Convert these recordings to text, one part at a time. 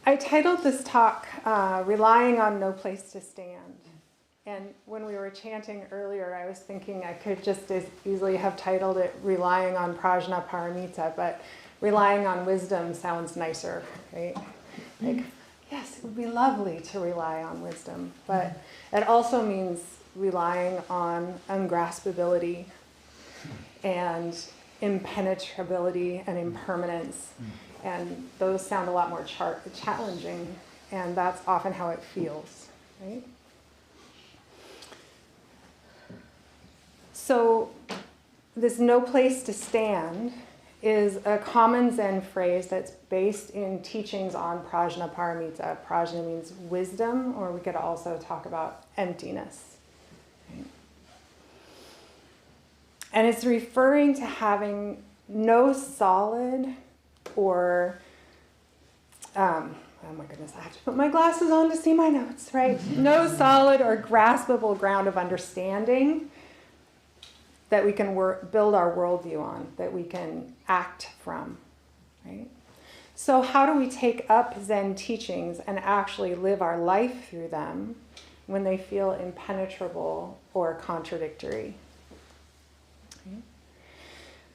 I titled this talk, Relying on No Place to Stand. And when we were chanting earlier, I was thinking I could just as easily have titled it Relying on Prajna Paramita, but relying on wisdom sounds nicer, right? Like, yes, it would be lovely to rely on wisdom, but it also means relying on ungraspability and impenetrability and impermanence. And those sound a lot more challenging, and that's often how it feels, right? So this no place to stand is a common Zen phrase that's based in teachings on prajna paramita. Prajna means wisdom, or we could also talk about emptiness. Right? And it's referring to having no solid or, oh my goodness, I have to put my glasses on to see my notes, right? No solid or graspable ground of understanding that we can build our worldview on, that we can act from, right? So how do we take up Zen teachings and actually live our life through them when they feel impenetrable or contradictory? Okay.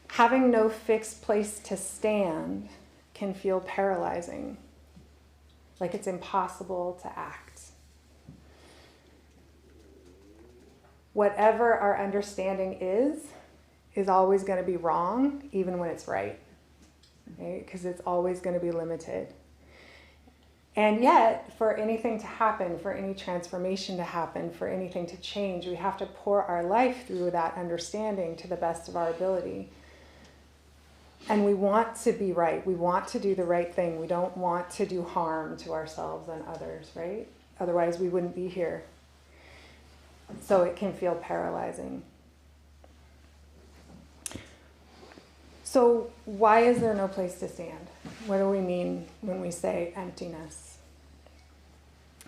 Having no fixed place to stand can feel paralyzing, like it's impossible to act. Whatever our understanding is always going to be wrong, even when it's right, because it's always going to be limited. And yet, for anything to happen, for any transformation to happen, for anything to change, we have to pour our life through that understanding to the best of our ability. And we want to be right. We want to do the right thing. We don't want to do harm to ourselves and others, right? Otherwise, we wouldn't be here. So it can feel paralyzing. So why is there no place to stand? What do we mean when we say emptiness?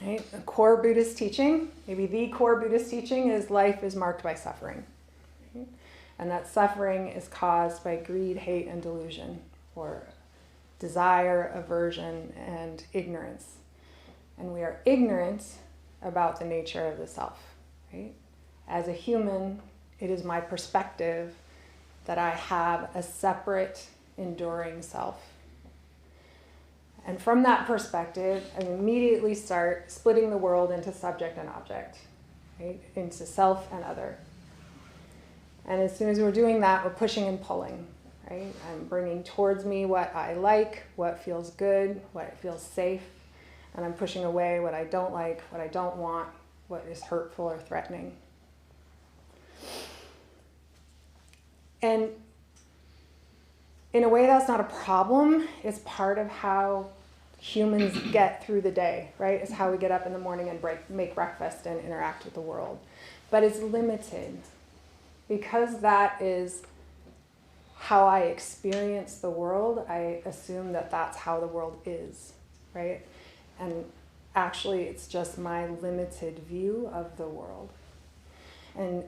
Right? A core Buddhist teaching, maybe the core Buddhist teaching, is life is marked by suffering. Right? And that suffering is caused by greed, hate, and delusion, or desire, aversion, and ignorance. And we are ignorant about the nature of the self. Right? As a human, it is my perspective that I have a separate, enduring self. And from that perspective, I immediately start splitting the world into subject and object, right? Into self and other. And as soon as we're doing that, we're pushing and pulling, right? I'm bringing towards me what I like, what feels good, what feels safe, and I'm pushing away what I don't like, what I don't want, what is hurtful or threatening. And in a way, that's not a problem. It's part of how humans get through the day, right? It's how we get up in the morning and make breakfast and interact with the world. But it's limited, because that is how I experience the world. I assume that that's how the world is, right? And actually, it's just my limited view of the world. And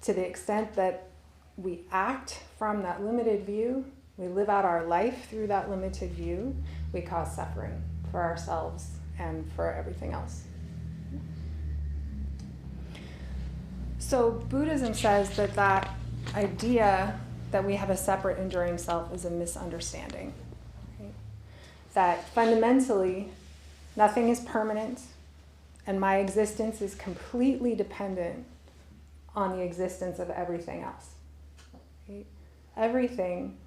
to the extent that we act from that limited view, we live out our life through that limited view, we cause suffering for ourselves and for everything else. So Buddhism says that that idea that we have a separate enduring self is a misunderstanding. Right? That fundamentally, nothing is permanent, and my existence is completely dependent on the existence of everything else. Right? Everything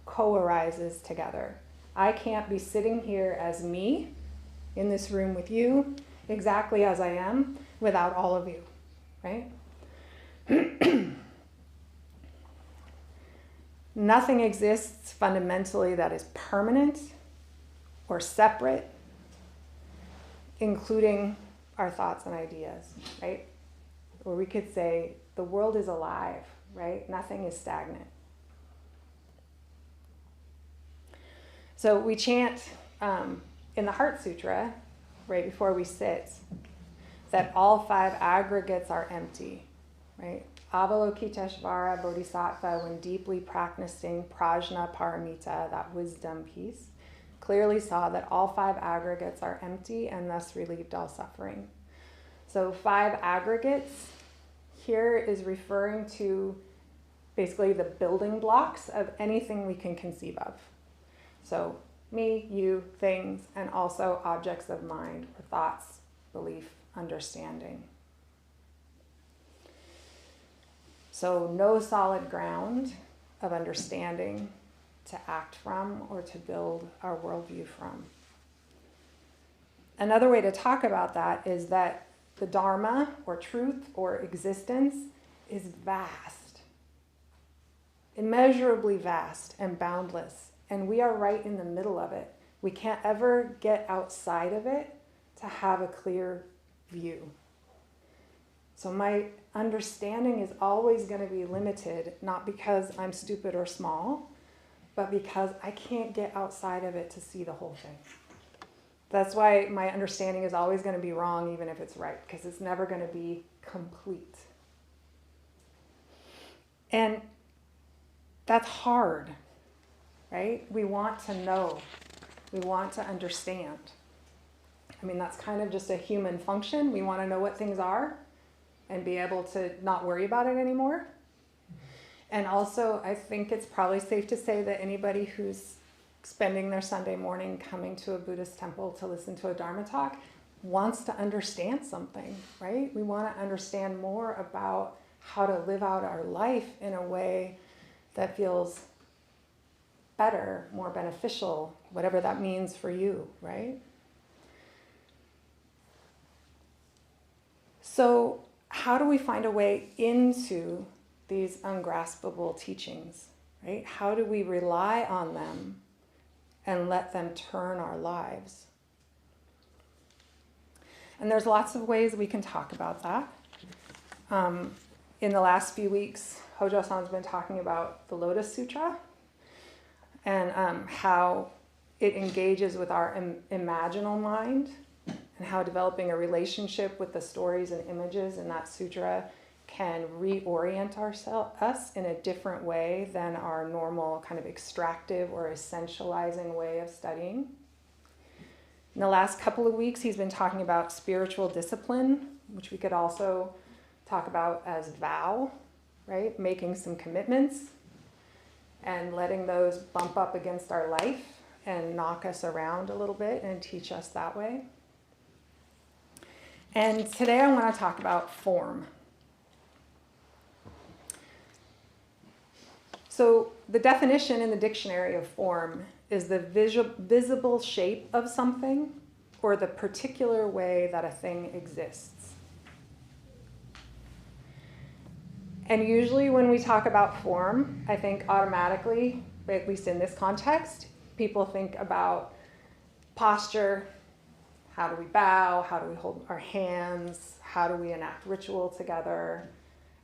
co-arises together. I can't be sitting here as me in this room with you, exactly as I am, without all of you, right? Nothing exists fundamentally that is permanent or separate, including our thoughts and ideas, right? Or we could say the world is alive, right? Nothing is stagnant. So we chant in the Heart Sutra, right before we sit, that all five aggregates are empty, right? Avalokiteshvara Bodhisattva, when deeply practicing prajna paramita, that wisdom piece, clearly saw that all 5 aggregates are empty and thus relieved all suffering. So 5 aggregates here is referring to basically the building blocks of anything we can conceive of. So me, you, things, and also objects of mind, or thoughts, belief, understanding. So no solid ground of understanding to act from or to build our worldview from. Another way to talk about that is that the dharma, or truth, or existence, is vast, immeasurably vast and boundless, and we are right in the middle of it. We can't ever get outside of it to have a clear view. So my understanding is always going to be limited, not because I'm stupid or small, but because I can't get outside of it to see the whole thing. That's why my understanding is always going to be wrong, even if it's right, because it's never going to be complete. And that's hard, right? We want to know. We want to understand. I mean, that's kind of just a human function. We want to know what things are and be able to not worry about it anymore. And also, I think it's probably safe to say that anybody who's spending their Sunday morning coming to a Buddhist temple to listen to a Dharma talk wants to understand something, right? We want to understand more about how to live out our life in a way that feels better, more beneficial, whatever that means for you, right? So how do we find a way into these ungraspable teachings, right? How do we rely on them and let them turn our lives? And there's lots of ways we can talk about that. In the last few weeks, Hojo-san's been talking about the Lotus Sutra and how it engages with our imaginal mind, and how developing a relationship with the stories and images in that sutra can reorient us in a different way than our normal kind of extractive or essentializing way of studying. In the last couple of weeks, he's been talking about spiritual discipline, which we could also talk about as vow, right? Making some commitments and letting those bump up against our life and knock us around a little bit and teach us that way. And today I want to talk about form. So the definition in the dictionary of form is the visible shape of something or the particular way that a thing exists. And usually when we talk about form, I think automatically, at least in this context, people think about posture. How do we bow? How do we hold our hands? How do we enact ritual together?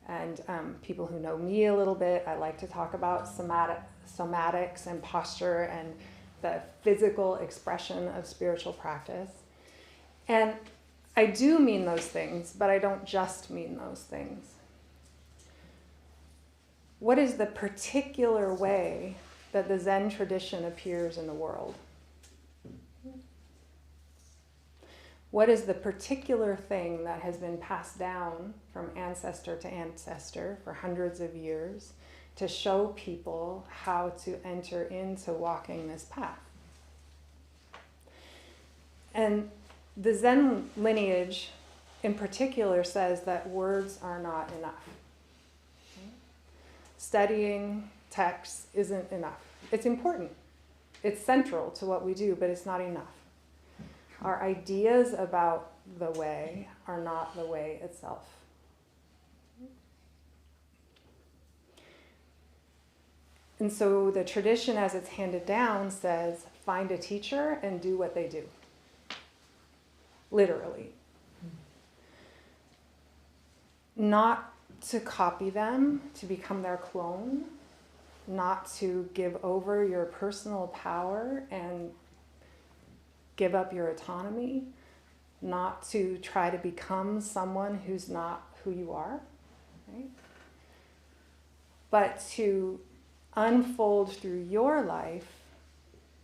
And people who know me a little bit, I like to talk about somatics and posture and the physical expression of spiritual practice. And I do mean those things, but I don't just mean those things. What is the particular way that the Zen tradition appears in the world? What is the particular thing that has been passed down from ancestor to ancestor for hundreds of years to show people how to enter into walking this path? And the Zen lineage in particular says that words are not enough. Studying texts isn't enough. It's important. It's central to what we do, but it's not enough. Our ideas about the way are not the way itself. And so the tradition as it's handed down says, find a teacher and do what they do. Literally. Not to copy them, to become their clone, not to give over your personal power and give up your autonomy, not to try to become someone who's not who you are, right? But to unfold through your life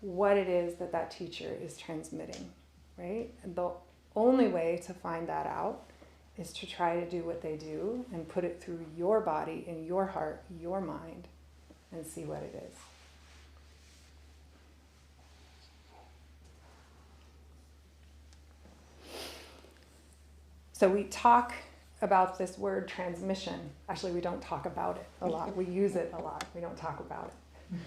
what it is that that teacher is transmitting, right? And the only way to find that out is to try to do what they do and put it through your body, in your heart, your mind, and see what it is. So we talk about this word transmission. Actually, we don't talk about it a lot. We use it a lot. We don't talk about it.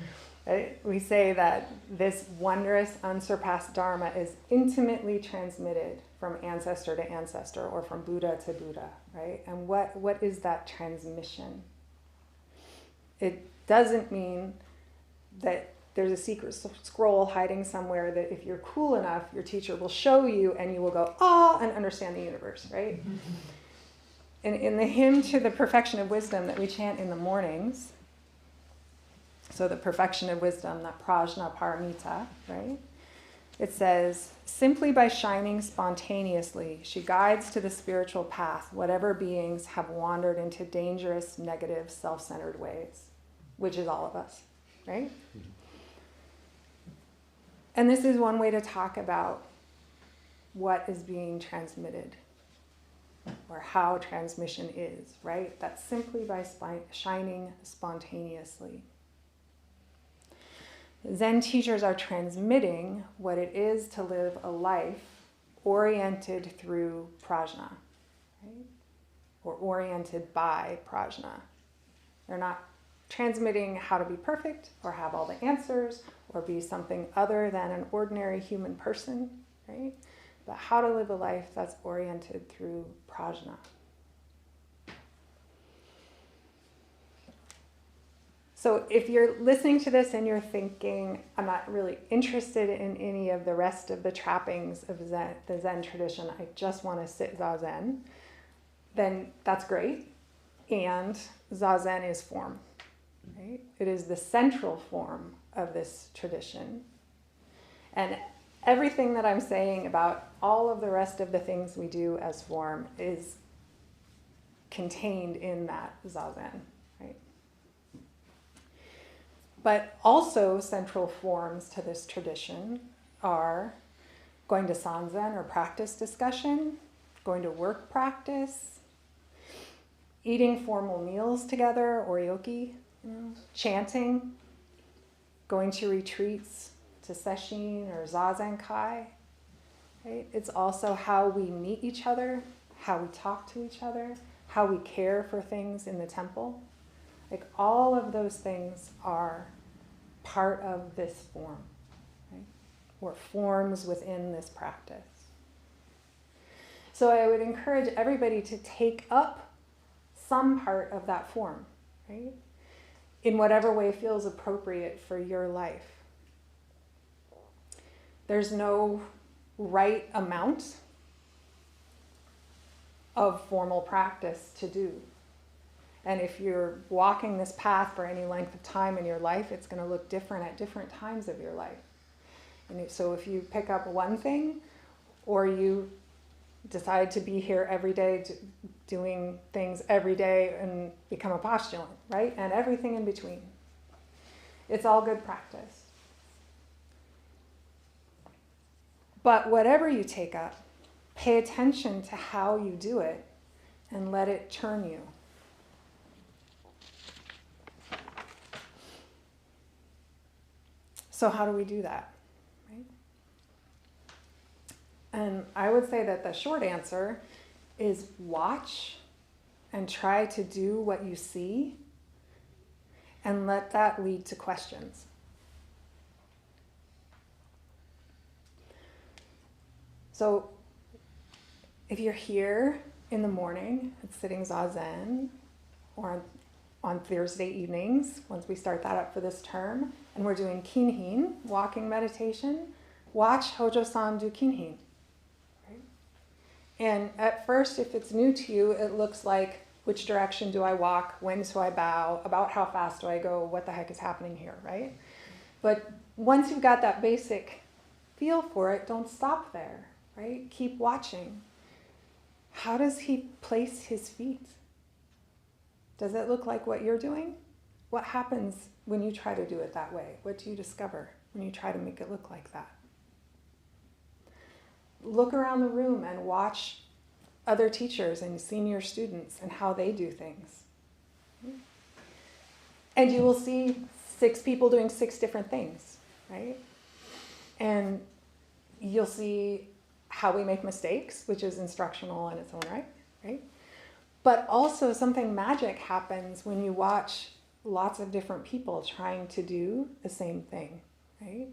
Right? We say that this wondrous, unsurpassed dharma is intimately transmitted from ancestor to ancestor, or from Buddha to Buddha, right? And what is that transmission? It doesn't mean that there's a secret scroll hiding somewhere that if you're cool enough, your teacher will show you and you will go, ah, and understand the universe, right? And in the hymn to the perfection of wisdom that we chant in the mornings, so the perfection of wisdom, that prajna paramita, right? It says, simply by shining spontaneously, she guides to the spiritual path whatever beings have wandered into dangerous, negative, self-centered ways, which is all of us, right? And this is one way to talk about what is being transmitted, or how transmission is, right? That's simply by shining spontaneously. Zen teachers are transmitting what it is to live a life oriented through prajna, right? Or oriented by prajna. They're not transmitting how to be perfect or have all the answers or be something other than an ordinary human person, right? But how to live a life that's oriented through prajna. So if you're listening to this and you're thinking, I'm not really interested in any of the rest of the trappings of Zen, the Zen tradition, I just want to sit Zazen, then that's great. And Zazen is form, right? It is the central form of this tradition. And everything that I'm saying about all of the rest of the things we do as form is contained in that Zazen, right? But also central forms to this tradition are going to sanzen or practice discussion, going to work practice, eating formal meals together, oryoki, chanting, going to retreats, to sesshin or zazenkai. Right? It's also how we meet each other, how we talk to each other, how we care for things in the temple. Like all of those things are part of this form, right? Or forms within this practice. So I would encourage everybody to take up some part of that form, right? In whatever way feels appropriate for your life. There's no right amount of formal practice to do. And if you're walking this path for any length of time in your life, it's going to look different at different times of your life. And so if you pick up one thing, or you decide to be here every day, doing things every day and become a postulant, right? And everything in between. It's all good practice. But whatever you take up, pay attention to how you do it and let it turn you. So how do we do that, right? And I would say that the short answer is watch and try to do what you see and let that lead to questions. So if you're here in the morning at sitting zazen, or on Thursday evenings, once we start that up for this term, and we're doing kinhin, walking meditation, watch Hojo-san do kinhin. Right? And at first, if it's new to you, it looks like, which direction do I walk? When do I bow? About how fast do I go? What the heck is happening here, right? But once you've got that basic feel for it, don't stop there, right? Keep watching. How does he place his feet? Does it look like what you're doing? What happens when you try to do it that way? What do you discover when you try to make it look like that. Look around the room and watch other teachers and senior students and how they do things. And you will see 6 people doing 6 different things, right? And you'll see how we make mistakes, which is instructional in its own right, right? But also something magic happens when you watch lots of different people trying to do the same thing, right?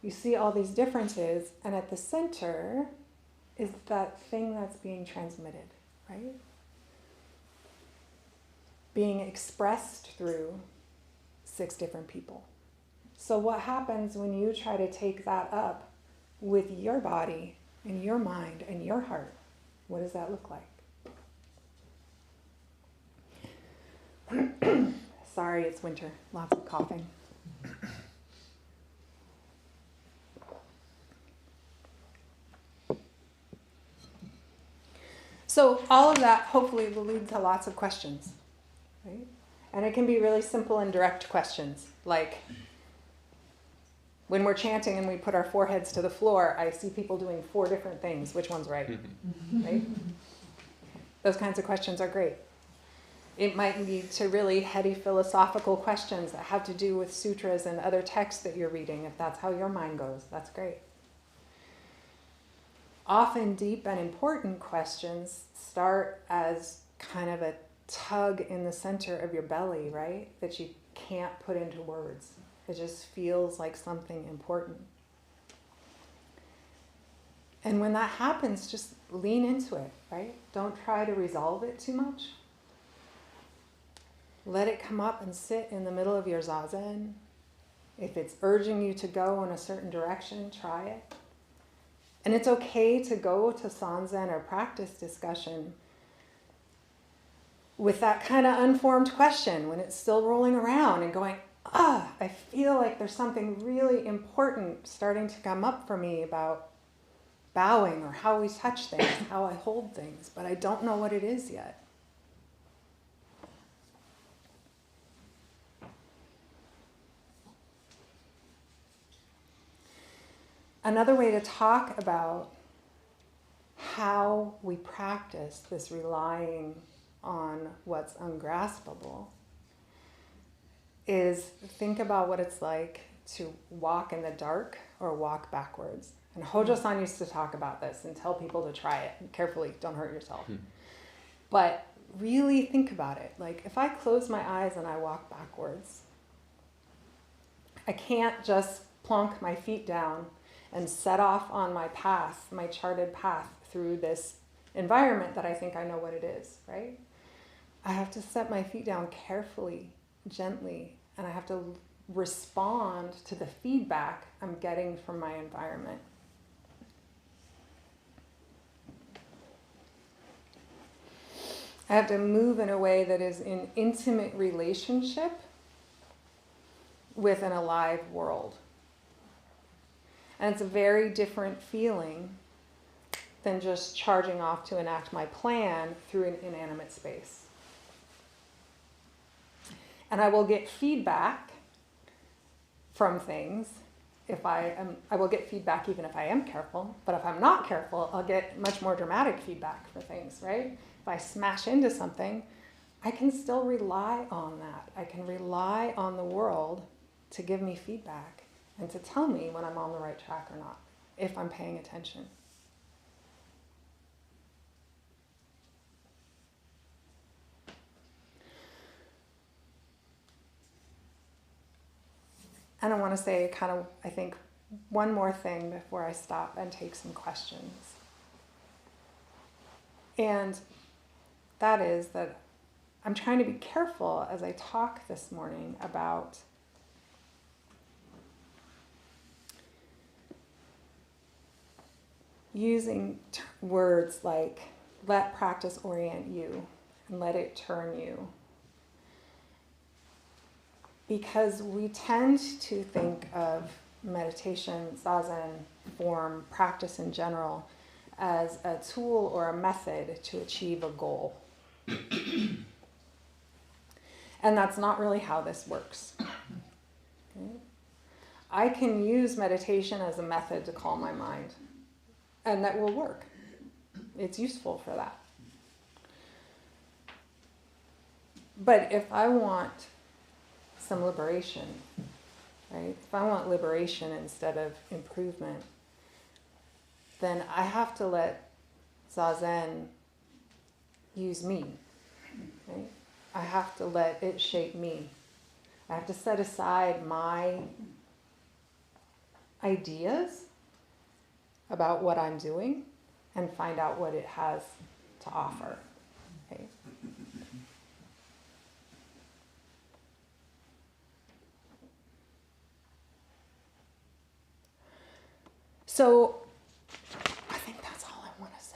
You see all these differences, and at the center is that thing that's being transmitted, right? Being expressed through 6 different people. So what happens when you try to take that up with your body and your mind and your heart? What does that look like? Sorry, it's winter. Lots of coughing. So all of that hopefully will lead to lots of questions, right? And it can be really simple and direct questions, like when we're chanting and we put our foreheads to the floor, I see people doing 4 different things. Which one's right? Right? Those kinds of questions are great. It might lead to really heady philosophical questions that have to do with sutras and other texts that you're reading. If that's how your mind goes, that's great. Often deep and important questions start as kind of a tug in the center of your belly, right? That you can't put into words. It just feels like something important. And when that happens, just lean into it, right? Don't try to resolve it too much. Let it come up and sit in the middle of your zazen. If it's urging you to go in a certain direction, try it. And it's okay to go to sanzen or practice discussion with that kind of unformed question when it's still rolling around and going, I feel like there's something really important starting to come up for me about bowing or how we touch things, how I hold things, but I don't know what it is yet. Another way to talk about how we practice this relying on what's ungraspable is think about what it's like to walk in the dark or walk backwards. And Hojo-san used to talk about this and tell people to try it. Carefully, don't hurt yourself. But really think about it. Like if I close my eyes and I walk backwards, I can't just plonk my feet down and set off on my path, my charted path through this environment that I think I know what it is, right? I have to set my feet down carefully, gently, and I have to respond to the feedback I'm getting from my environment. I have to move in a way that is in intimate relationship with an alive world. And it's a very different feeling than just charging off to enact my plan through an inanimate space. And I will get feedback from things I will get feedback even if I am careful, but if I'm not careful, I'll get much more dramatic feedback for things, right? If I smash into something, I can still rely on that. I can rely on the world to give me feedback and to tell me when I'm on the right track or not, if I'm paying attention. And I want to say I think one more thing before I stop and take some questions. And that is that I'm trying to be careful as I talk this morning about using words like let practice orient you and let it turn you. Because we tend to think of meditation, zazen, form, practice in general as a tool or a method to achieve a goal. And that's not really how this works. Okay? I can use meditation as a method to calm my mind. And that will work. It's useful for that. But if I want some liberation, right? If I want liberation instead of improvement, then I have to let Zazen use me, right? I have to let it shape me. I have to set aside my ideas about what I'm doing and find out what it has to offer. Okay? So I think that's all I want to say.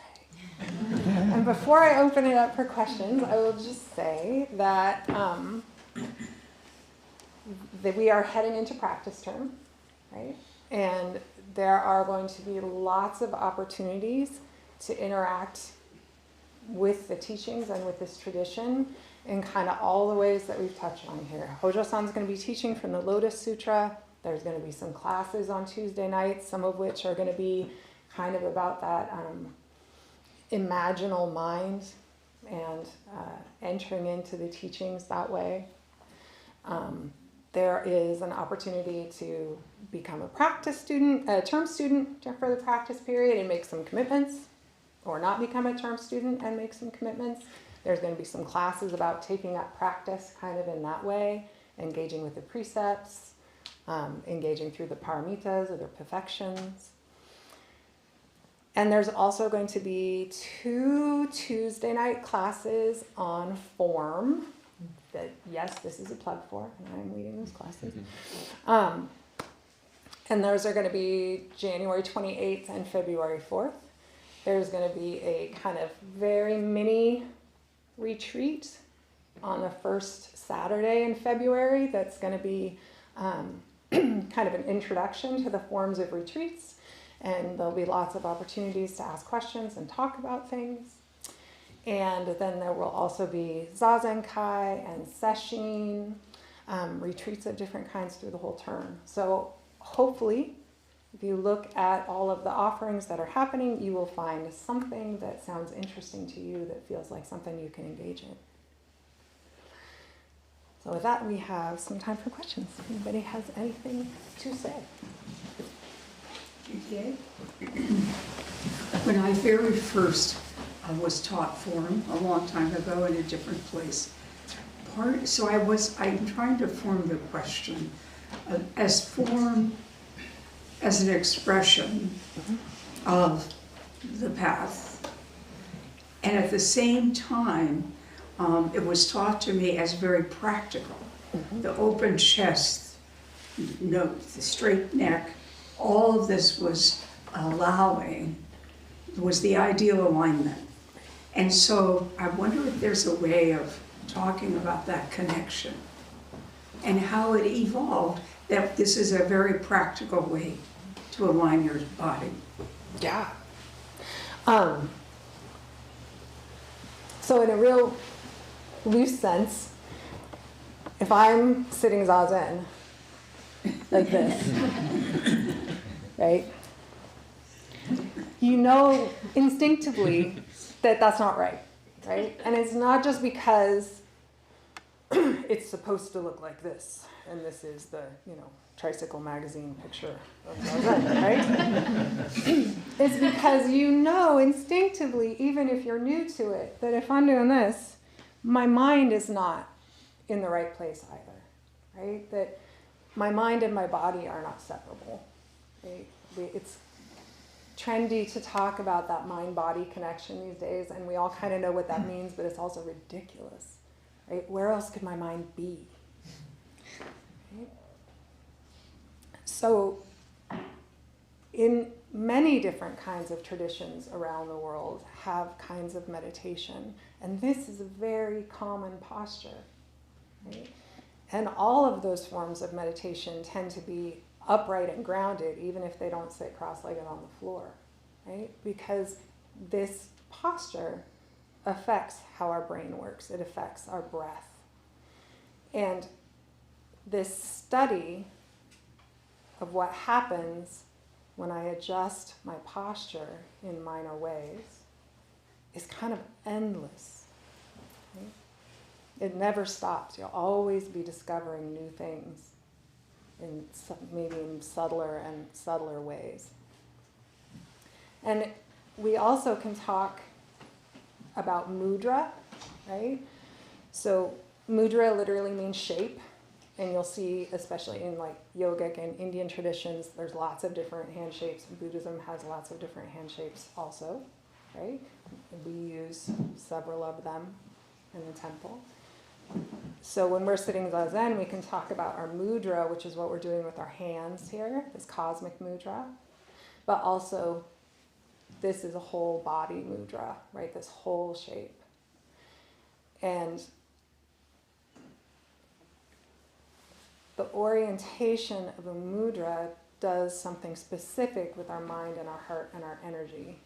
And before I open it up for questions, I will just say that we are heading into practice term, right? And there are going to be lots of opportunities to interact with the teachings and with this tradition in kind of all the ways that we've touched on here. Hojo-san's going to be teaching from the Lotus Sutra. There's going to be some classes on Tuesday nights, some of which are going to be kind of about that imaginal mind and entering into the teachings that way. There is an opportunity to become a practice student, a term student for the practice period and make some commitments, or not become a term student and make some commitments. There's going to be some classes about taking up practice kind of in that way, engaging with the precepts, engaging through the paramitas or the perfections. And there's also going to be 2 Tuesday night classes on form that, yes, this is a plug for, and I'm leading those classes. And those are going to be January 28th and February 4th. There's going to be a kind of very mini retreat on the first Saturday in February that's going to be kind of an introduction to the forms of retreats. And there'll be lots of opportunities to ask questions and talk about things. And then there will also be Zazenkai and Sesshin, retreats of different kinds through the whole term. So hopefully, if you look at all of the offerings that are happening, you will find something that sounds interesting to you that feels like something you can engage in. So with that, we have some time for questions. If anybody has anything to say. Jikie? When I very first was taught form a long time ago in a different place, I'm trying to form the question as form as an expression of the path, and at the same time it was taught to me as very practical. The open chest, the straight neck, all of this was the ideal alignment. And so I wonder if there's a way of talking about that connection and how it evolved, that this is a very practical way to align your body. Yeah. So in a real loose sense, if I'm sitting Zazen like this, right? You know instinctively that that's not right, right? And it's not just because it's supposed to look like this, and this is the, Tricycle magazine picture of Zazen, right? It's because you know instinctively, even if you're new to it, that if I'm doing this, my mind is not in the right place either, right? That my mind and my body are not separable, right? It's trendy to talk about that mind-body connection these days, and we all kind of know what that means, but it's also ridiculous, right? Where else could my mind be? Right? So in many different kinds of traditions around the world have kinds of meditation, and this is a very common posture, right? And all of those forms of meditation tend to be upright and grounded, even if they don't sit cross-legged on the floor, right? Because this posture affects how our brain works. It affects our breath. And this study of what happens when I adjust my posture in minor ways is kind of endless. Right? It never stops. You'll always be discovering new things, maybe in subtler and subtler ways. And we also can talk about mudra, right? So mudra literally means shape. And you'll see, especially in like yogic and Indian traditions, there's lots of different hand shapes. Buddhism has lots of different hand shapes also, right? We use several of them in the temple. So when we're sitting zazen, we can talk about our mudra, which is what we're doing with our hands here, this cosmic mudra. But also, this is a whole body mudra, right? This whole shape. And the orientation of a mudra does something specific with our mind and our heart and our energy.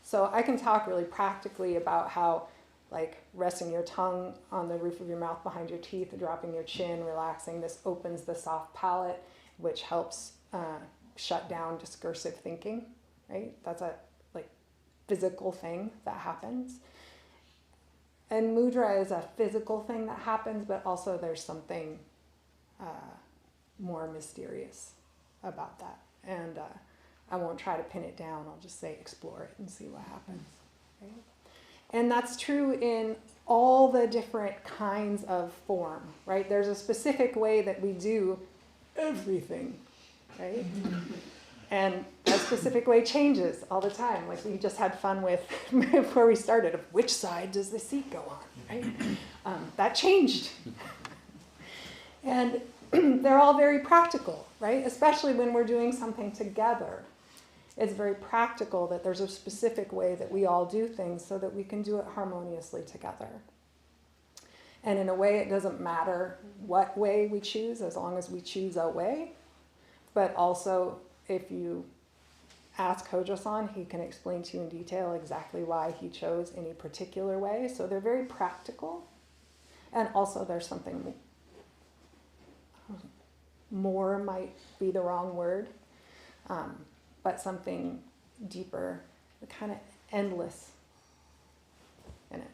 So I can talk really practically about how, like, resting your tongue on the roof of your mouth behind your teeth, dropping your chin, relaxing, this opens the soft palate, which helps shut down discursive thinking, right? That's a physical thing that happens. And mudra is a physical thing that happens, but also there's something more mysterious about that. And I won't try to pin it down. I'll just say explore it and see what happens. Right? And that's true in all the different kinds of form, right? There's a specific way that we do everything, right? And that specific way changes all the time. Like we just had fun with, before we started, of which side does the seat go on, right? That changed. And they're all very practical, right? Especially when we're doing something together. It's very practical that there's a specific way that we all do things so that we can do it harmoniously together. And in a way, it doesn't matter what way we choose, as long as we choose a way. But also, if you ask Hojo-san, he can explain to you in detail exactly why he chose any particular way. So they're very practical. And also there's something more might be the wrong word, but something deeper, kind of endless in it.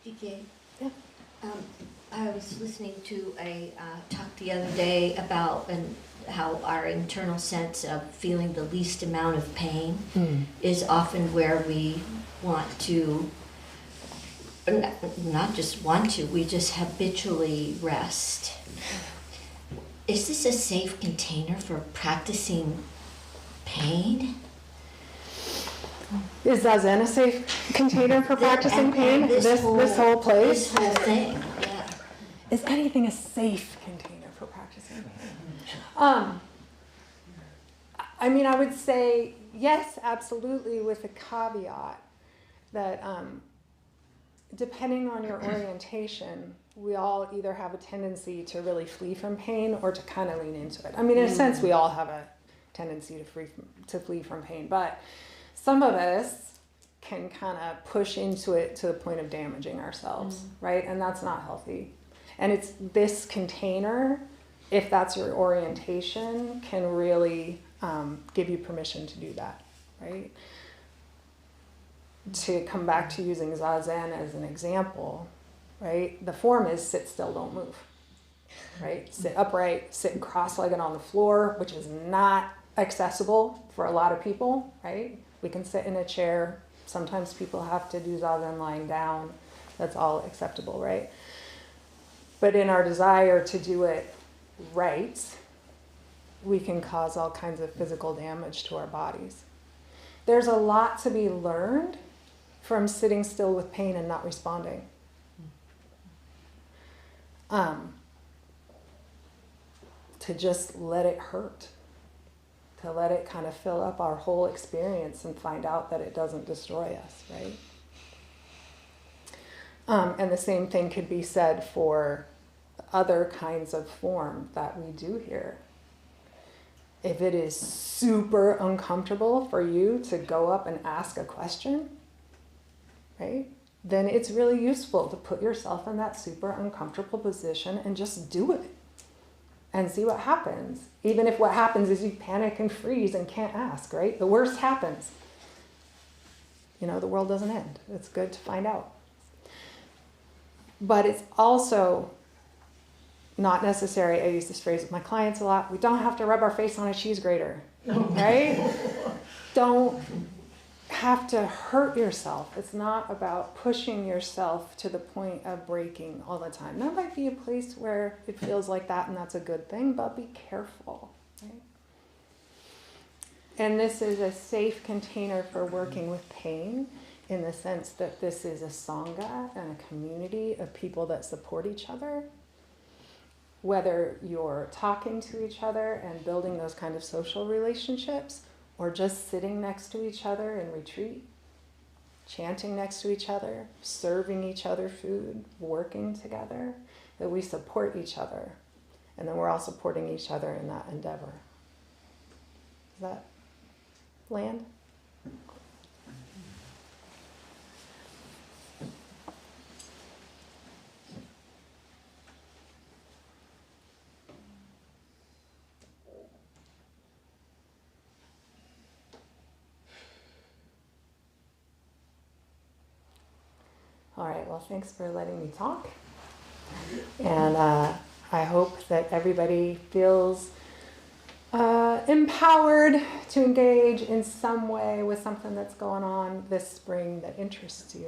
Jikie, Yeah. I was listening to a talk the other day about how our internal sense of feeling the least amount of pain is often where we want to, not just want to, we just habitually rest. Is this a safe container for practicing pain? Is Zazen a safe container for practicing pain? This whole place? This whole thing, yeah. Is anything a safe container for practicing pain? I mean, I would say yes, absolutely, with a caveat that depending on your orientation, we all either have a tendency to really flee from pain or to kind of lean into it. I mean, in a sense, we all have a tendency to flee from pain, but some of us can kind of push into it to the point of damaging ourselves, right? And that's not healthy. And it's this container, if that's your orientation, can really give you permission to do that, right? To come back to using Zazen as an example, right? The form is sit still, don't move, right? Sit upright, sit cross-legged on the floor, which is not accessible for a lot of people, right? We can sit in a chair. Sometimes people have to do Zazen lying down. That's all acceptable, right? But in our desire to do it right, we can cause all kinds of physical damage to our bodies. There's a lot to be learned from sitting still with pain and not responding. To just let it hurt. To let it kind of fill up our whole experience and find out that it doesn't destroy us, right? And the same thing could be said for other kinds of form that we do here. If it is super uncomfortable for you to go up and ask a question, right, then it's really useful to put yourself in that super uncomfortable position and just do it, and see what happens. Even if what happens is you panic and freeze and can't ask, right? The worst happens. You know, the world doesn't end. It's good to find out. But it's also not necessary. I use this phrase with my clients a lot. We don't have to rub our face on a cheese grater, right? Don't have to hurt yourself. It's not about pushing yourself to the point of breaking all the time. That might be a place where it feels like that, and that's a good thing, but be careful, right? And this is a safe container for working with pain, in the sense that this is a sangha and a community of people that support each other. Whether you're talking to each other and building those kind of social relationships, or just sitting next to each other in retreat, chanting next to each other, serving each other food, working together, that we support each other. And then we're all supporting each other in that endeavor. Does that land? All right, well, thanks for letting me talk. And I hope that everybody feels empowered to engage in some way with something that's going on this spring that interests you.